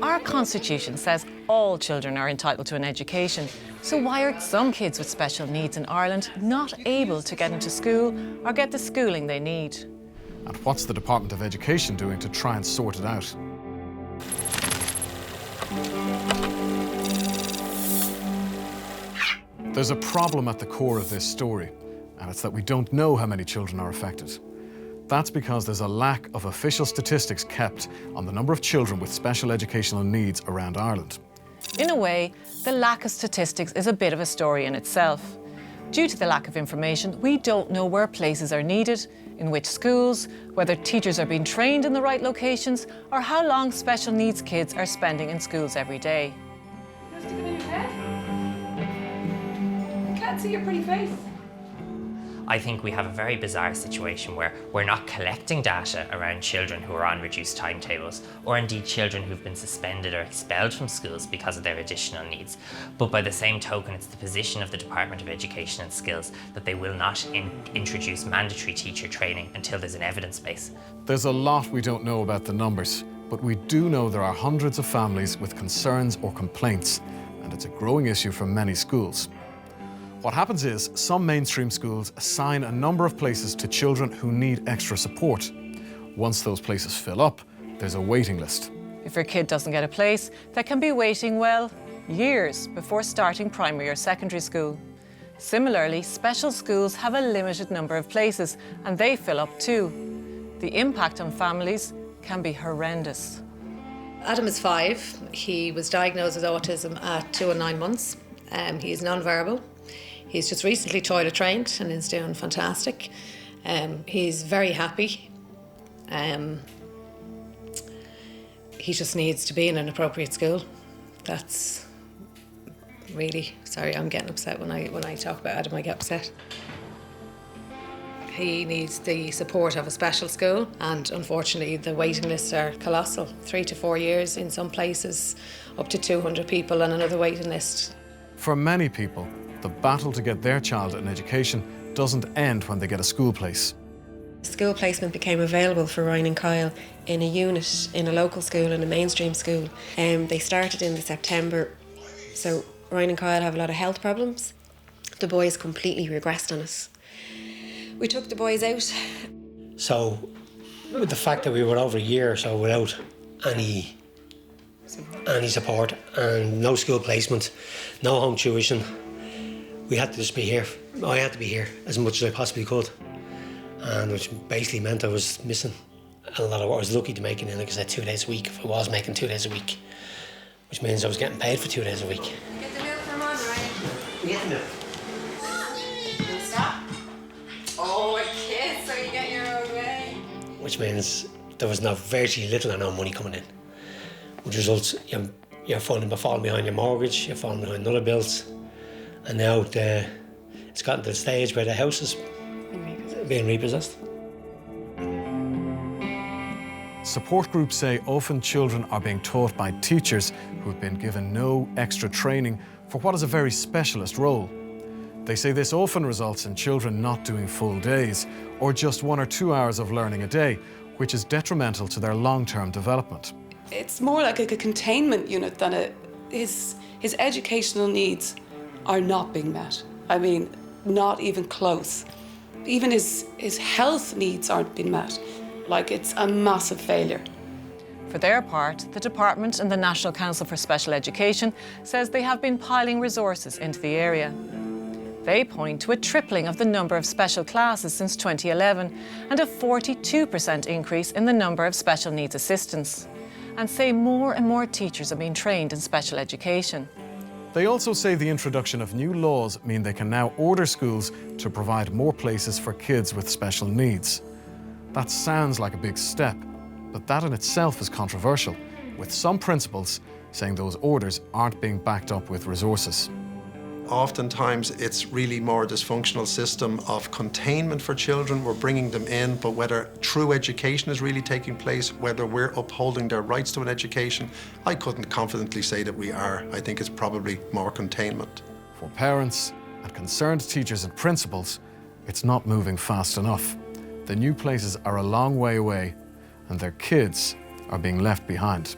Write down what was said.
Our Constitution says all children are entitled to an education. So why are some kids with special needs in Ireland not able to get into school or get the schooling they need? And what's the Department of Education doing to try and sort it out? There's a problem at the core of this story, and it's that we don't know how many children are affected. That's because there's a lack of official statistics kept on the number of children with special educational needs around Ireland. In a way, the lack of statistics is a bit of a story in itself. Due to the lack of information, we don't know where places are needed, in which schools, whether teachers are being trained in the right locations, or how long special needs kids are spending in schools every day. You're sticking in your head? I can't see your pretty face. I think we have a very bizarre situation where we're not collecting data around children who are on reduced timetables, or indeed children who've been suspended or expelled from schools because of their additional needs. But by the same token, it's the position of the Department of Education and Skills that they will not introduce mandatory teacher training until there's an evidence base. There's a lot we don't know about the numbers, but we do know there are hundreds of families with concerns or complaints, and it's a growing issue for many schools. What happens is some mainstream schools assign a number of places to children who need extra support. Once those places fill up, there's a waiting list. If your kid doesn't get a place, they can be waiting, well, years before starting primary or secondary school. Similarly, special schools have a limited number of places, and they fill up too. The impact on families can be horrendous. Adam is 5. He was diagnosed with autism at 2 and 9 months. He's non-verbal. He's just recently toilet trained and is doing fantastic. He's very happy. He just needs to be in an appropriate school. That's really, sorry, I'm getting upset when I talk about Adam, I get upset. He needs the support of a special school, and unfortunately the waiting lists are colossal. 3 to 4 years in some places, up to 200 people on another waiting list. For many people, the battle to get their child an education doesn't end when they get a school place. School placement became available for Ryan and Kyle in a unit in a local school, in a mainstream school. They started in September, so Ryan and Kyle have a lot of health problems. The boys completely regressed on us. We took the boys out. So, with the fact that we were over a year or so without any support and no school placement, no home tuition, we had to just be here. I had to be here as much as I possibly could, and which basically meant I was missing a lot of what I was lucky to make it in, like I said, 2 days a week, if I was making 2 days a week, which means I was getting paid for 2 days a week. Get the milk from on, Ryan. Get the milk. Stop. Oh, a kid, so you get your own way. Which means there was virtually little or no money coming in, which results you're falling behind your mortgage, you're falling behind other bills, and now it's gotten to the stage where the house is being repossessed. Support groups say often children are being taught by teachers who've been given no extra training for what is a very specialist role. They say this often results in children not doing full days or just 1 or 2 hours of learning a day, which is detrimental to their long-term development. It's more like a containment unit than his educational needs are not being met. I mean, not even close. Even his health needs aren't being met. Like, it's a massive failure. For their part, the department and the National Council for Special Education says they have been piling resources into the area. They point to a tripling of the number of special classes since 2011 and a 42% increase in the number of special needs assistants, and say more and more teachers are being trained in special education. They also say the introduction of new laws mean they can now order schools to provide more places for kids with special needs. That sounds like a big step, but that in itself is controversial, with some principals saying those orders aren't being backed up with resources. Oftentimes it's really more a dysfunctional system of containment for children. We're bringing them in, but whether true education is really taking place, whether we're upholding their rights to an education, I couldn't confidently say that we are. I think it's probably more containment. For parents and concerned teachers and principals, it's not moving fast enough. The new places are a long way away, and their kids are being left behind.